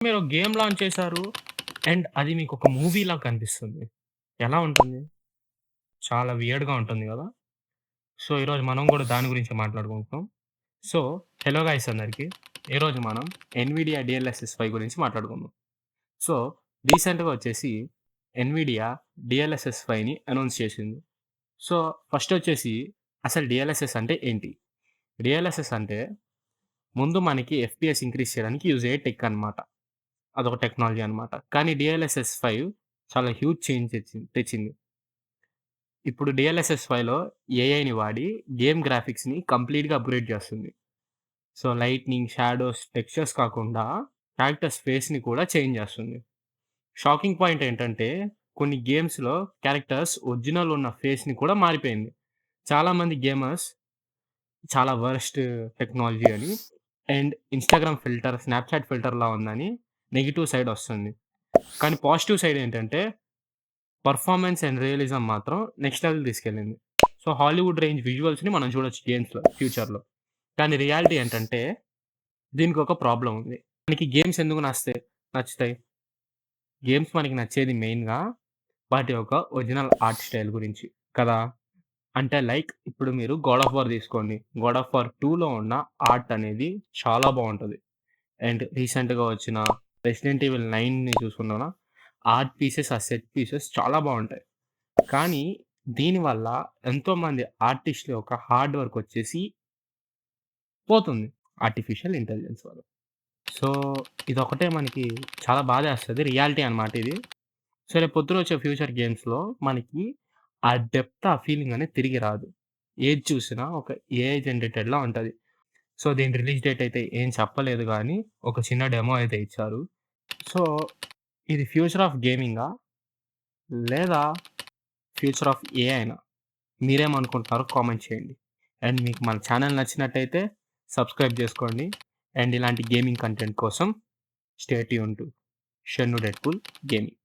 మీరు game launch చేశారు. And అది మీకొక మూవీలా కనిపిస్తుంది. ఎలా ఉంటుంది? చాలా వియర్డ్‌గా ఉంటుంది గదా! సో, ఈరోజు మనం గూడా దాని గురించే మాట్లాడుకుంటున్నాం. సో, హలో గైస్ అందరికి. ఈరోజు మనం ఎన్విడియా డీఎల్ఎస్ఎస్ 5 గురించి మాట్లాడుకుందాం. సో, రీసెంట్‌గా వచ్చేసి ఎన్విడియా డీఎల్ఎస్ఎస్ 5ని అనౌన్స్ చేసింది. సో, ఫస్ట్ వచ్చేసి అసలు డీఎల్ఎస్ఎస్ అంటే ఏంటి? డీఎల్ఎస్ఎస్ అంటే ముందు మనకి ఎఫ్‌పీఎస్ ఇంక్రీజ్ చేయడానికి యూజ్ అయ్యే టెక్ అన్నమాట. అదొక టెక్నాలజీ అన్నమాట. కానీ డీఎల్ఎస్ఎస్ 5 చాలా హ్యూజ్ చేంజ్ తెచ్చింది. ఇప్పుడు డీఎల్ఎస్ఎస్ 5లో ఏఐని వాడి గేమ్ గ్రాఫిక్స్‌ని కంప్లీట్‌గా అప్‌గ్రేడ్ చేస్తుంది. సో, లైట్నింగ్, షాడోస్, టెక్స్చర్స్ కాకుండా క్యారెక్టర్స్ ఫేస్‌ని కూడా చేంజ్ చేస్తుంది. షాకింగ్ పాయింట్ ఏంటంటే కొన్ని గేమ్స్‌లో క్యారెక్టర్స్ ఒరిజినల్ ఉన్న ఫేస్‌ని కూడా మారిపోయింది. చాలామంది గేమర్స్ చాలా వరస్ట్ టెక్నాలజీ అని అండ్ ఇన్‌స్టాగ్రామ్ ఫిల్టర్, స్నాప్‌చాట్ ఫిల్టర్‌లా ఉందని నెగెటివ్ సైడ్ ఒస్తుంది. కానీ పాజిటివ్ సైడ్ ఏంటంటే పర్ఫార్మెన్స్ అండ్ రియలిజం మాత్రం నెక్స్ట్ లెవెల్ తీసుకెళ్ళింది. సో, హాలీవుడ్ రేంజ్ విజువల్స్‌ని మనం చూడొచ్చు గేమ్స్‌లో ఫ్యూచర్‌లో. కానీ రియాలిటీ ఏంటంటే దీనికొక ప్రాబ్లమ్ ఉంది. మనకి గేమ్స్ ఎందుకు నచ్చుతాయి? గేమ్స్ మనకి నచ్చేది మెయిన్‌గా వాటి యొక్క ఒరిజినల్ ఆర్ట్ స్టైల్ గురించి కదా! అంటే లైక్ ఇప్పుడు మీరు 'గాడ్ ఆఫ్ వార్' తీసుకోండి. 'గాడ్ ఆఫ్ వార్ 2లో' ఉన్న ఆర్ట్ అనేది చాలా బావుంటది. అండ్ రీసెంట్‌గా వచ్చిన 'రెసిడెంట్ ఈవిల్ 9' చూసుకున్నారా? ఆర్ట్ పీసెస్, ఆ సెట్ పీసెస్ చాలా బావుంటాయి. కానీ దీనివల్ల ఎంతోమంది ఆర్టిస్ట్‌ల యొక్క హార్డ్ వర్క్ వచ్చేసి పోతుంది. ఆర్టిఫిషియల్ ఇంటెలిజెన్స్ వల్ల. సో, ఇదొకటే మనకి చాలా బాధేస్తది. రియాలిటీ అన్నమాట ఇది. సో, రేపు పొద్దున వచ్చే ఫ్యూచర్ గేమ్స్‌లో మనకి ఆ డెప్త్, ఆ ఫీలింగ్ అనేది తిరిగి రాదు. ఏది చూసినా ఒక ఏఐ జనరేటెడ్‌లా ఉంటది. సో, దీని రిలీజ్ డేట్ అయితే ఏం చెప్పలేదు గానీ, ఒక చిన్న డెమో అయితే ఇచ్చారు. సో, ఇది ఫ్యూచర్ ఆఫ్ గేమింగా? లేదా ఫ్యూచర్ ఆఫ్ ఏఐనా? మీరేమనుకుంటున్నారో కామెంట్ చేయండి. అండ్ మీకు మన ఛానల్ నచ్చినట్టయితే సబ్స్క్రైబ్ జేసుకోండి. అండ్ ఇలాంటి గేమింగ్ కంటెంట్ కోసం stay tuned to 'Shannu Deadpool gaming'.